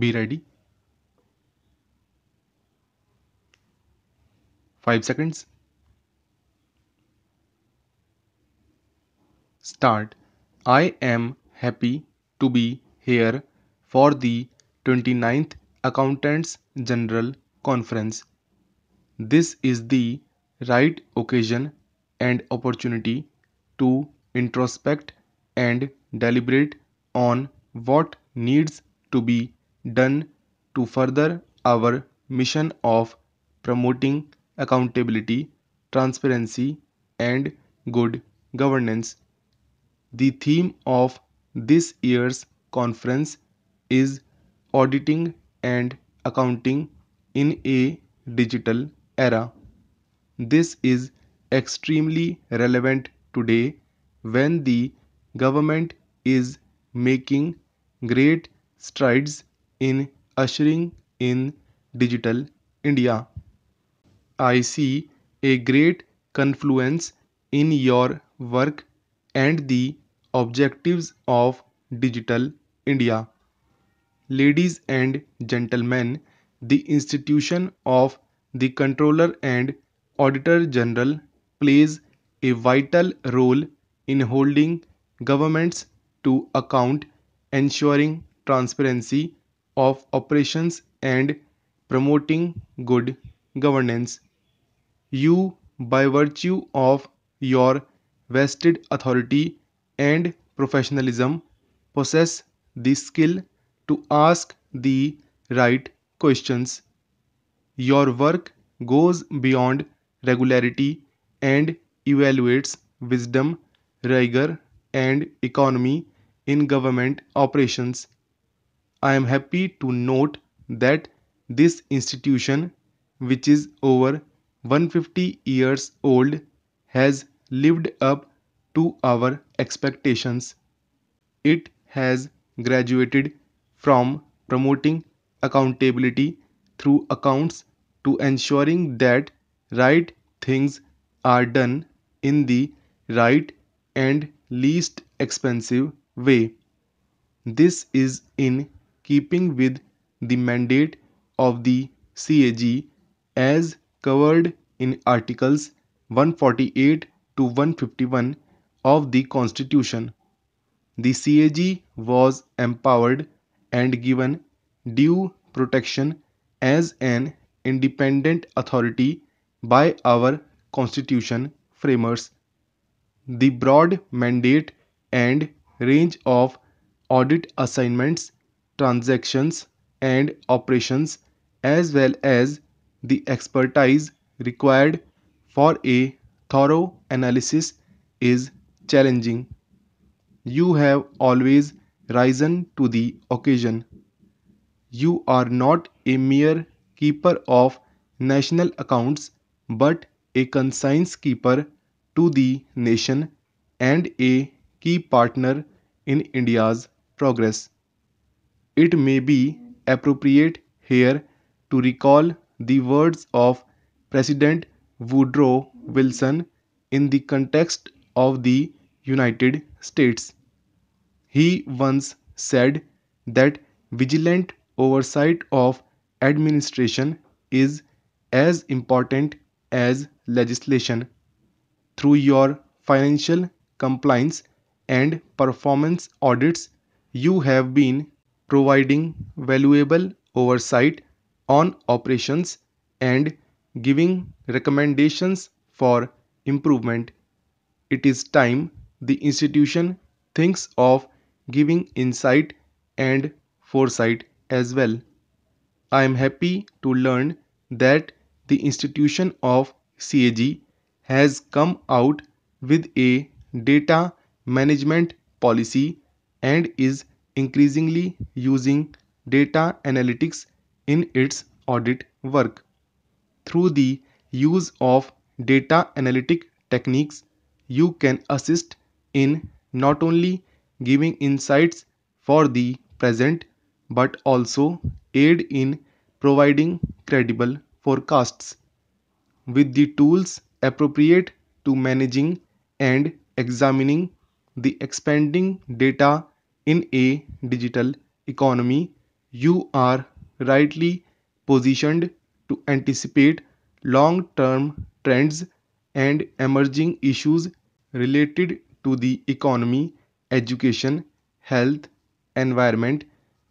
Be ready. 5 seconds. Start. I am happy to be here for the 29th Accountants General Conference. This is the right occasion and opportunity to introspect and deliberate on what needs to be done to further our mission of promoting accountability, transparency, and good governance. The theme of this year's conference is Auditing and Accounting in a Digital Era. This is extremely relevant today when the government is making great strides in ushering in digital India. I see a great confluence in your work and the objectives of Digital India. Ladies and gentlemen, the institution of the Controller and Auditor General plays a vital role in holding governments to account, ensuring transparency of operations and promoting good governance. You, by virtue of your vested authority and professionalism, possess the skill to ask the right questions. Your work goes beyond regularity and evaluates wisdom, rigor, and economy in government operations. I am happy to note that this institution, which is over 150 years old, has lived up to our expectations. It has graduated from promoting accountability through accounts to ensuring that right things are done in the right and least expensive way. This is in keeping with the mandate of the CAG as covered in Articles 148 to 151 of the Constitution. The CAG was empowered and given due protection as an independent authority by our Constitution framers. The broad mandate and range of audit assignments, transactions, and operations, as well as the expertise required for a thorough analysis, is challenging. You have always risen to the occasion. You are not a mere keeper of national accounts, but a conscience keeper to the nation and a key partner in India's progress. It may be appropriate here to recall the words of President Woodrow Wilson in the context of the United States. He once said that vigilant oversight of administration is as important as legislation. Through your financial compliance and performance audits, you have been providing valuable oversight on operations and giving recommendations for improvement. It is time the institution thinks of giving insight and foresight as well. I am happy to learn that the institution of CAG has come out with a data management policy and is increasingly using data analytics in its audit work. Through the use of data analytic techniques, you can assist in not only giving insights for the present but also aid in providing credible forecasts. With the tools appropriate to managing and examining the expanding data in a digital economy, You are rightly positioned to anticipate long-term trends and emerging issues related to the economy, education, health, environment,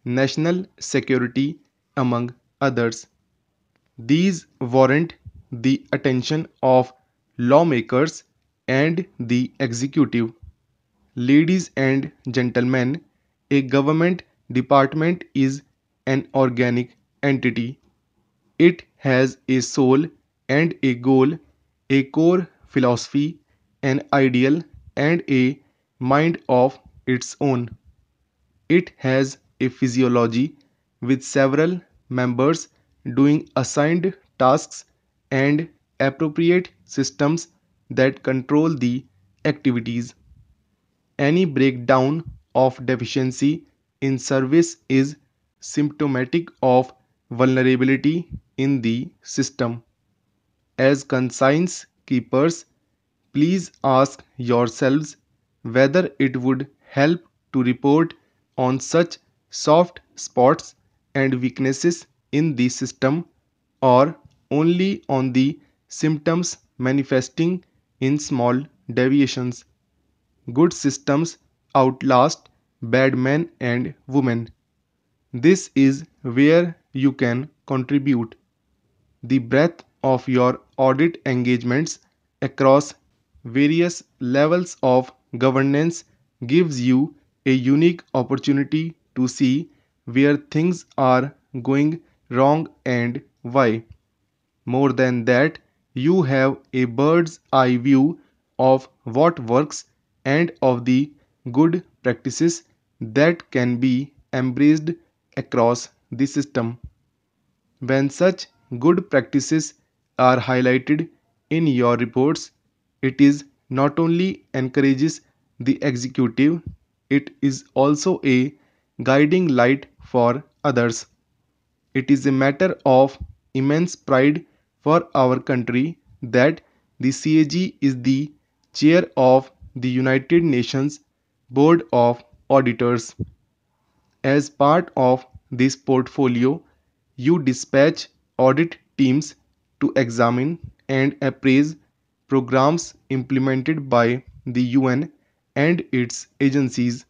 national security, among others. These warrant the attention of lawmakers and the executive. Ladies and gentlemen, a government department is an organic entity. It has a soul and a goal, a core philosophy, an ideal, and a mind of its own. It has a physiology with several members doing assigned tasks and appropriate systems that control the activities. Any breakdown of deficiency in service is symptomatic of vulnerability in the system. As conscience keepers, please ask yourselves whether it would help to report on such soft spots and weaknesses in the system, or only on the symptoms manifesting in small deviations. Good systems outlast bad men and women. This is where you can contribute. The breadth of your audit engagements across various levels of governance gives you a unique opportunity to see where things are going wrong and why. More than that, you have a bird's eye view of what works and of the good practices that can be embraced across the system. When such good practices are highlighted in your reports, it is not only encourages the executive, it is also a guiding light for others. It is a matter of immense pride for our country that the CAG is the chair of the United Nations Board of Auditors. As part of this portfolio, you dispatch audit teams to examine and appraise programs implemented by the UN and its agencies.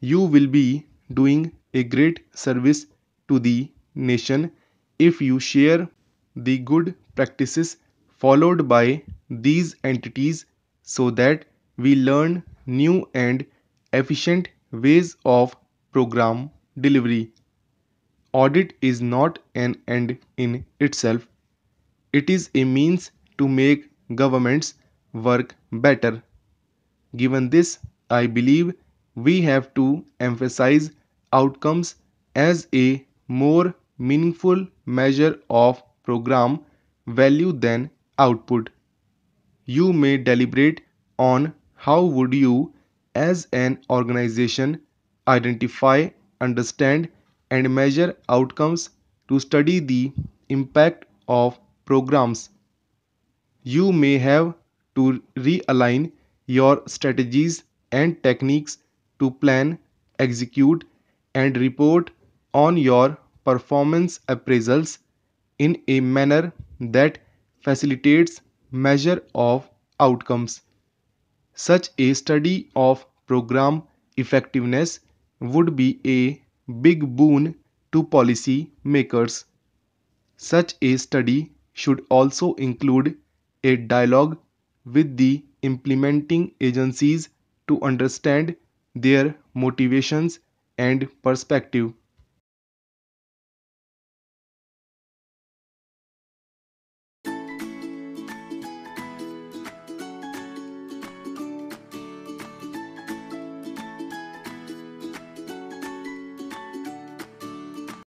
You will be doing a great service to the nation if you share the good practices followed by these entities so that we learn new and efficient ways of program delivery. Audit is not an end in itself, it is a means to make governments work better. Given this, I believe we have to emphasize outcomes as a more meaningful measure of program value than output. You may deliberate on how would you as an organization identify, understand and measure outcomes to study the impact of programs. You may have to realign your strategies and techniques to plan, execute, and report on your performance appraisals in a manner that facilitates measure of outcomes. Such a study of program effectiveness would be a big boon to policy makers. Such a study should also include a dialogue with the implementing agencies to understand their motivations and perspective.